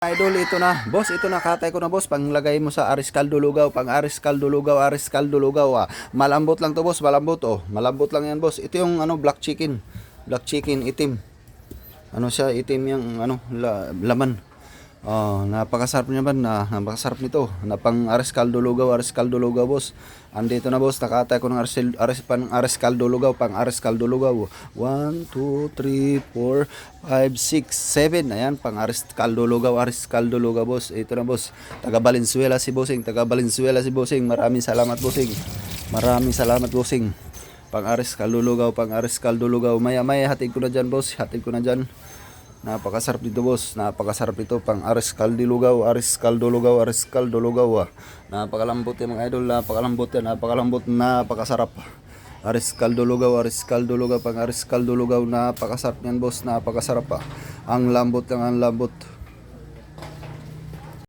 Idol, ito na. Boss, ito na. Katay ko na, boss. Panglagay mo sa Aris Caldo Lugaw. Pang Aris Caldo Lugaw, Aris Caldo Lugaw. Malambot lang to, boss. Malambot, oh. Malambot lang yan, boss. Ito yung, black chicken. Black chicken, itim. Ano siya, itim yung, laman. Oh, napakasarap niya ba? Napakasarap nito. Na pang Aris Caldo Lugaw, boss. Andito na, boss. Nakatay ko ng Aris Caldo Lugaw, pang Aris Caldo Lugaw. 1, 2, 3, 4, 5, 6, 7. Ayan, pang Aris Caldo Lugaw, boss. Ito na, boss. Taga Valenzuela si Bossing. Maraming salamat, Bossing. Maraming salamat, Bossing. Pang Aris Caldo Lugaw. Maya, hatid ko na dyan, boss. Hatid ko na dyan. Napakasarap dito, boss. Napakasarap ito, pang Aris Caldo Lugaw. Napakalambot yan, mga idol. Napakalambot yan, napakasarap. Aris Caldo Lugaw, pang Aris Caldo Lugaw. Napakasarap yan, boss. Napakasarap pa. Ang lambot lang, ang lambot.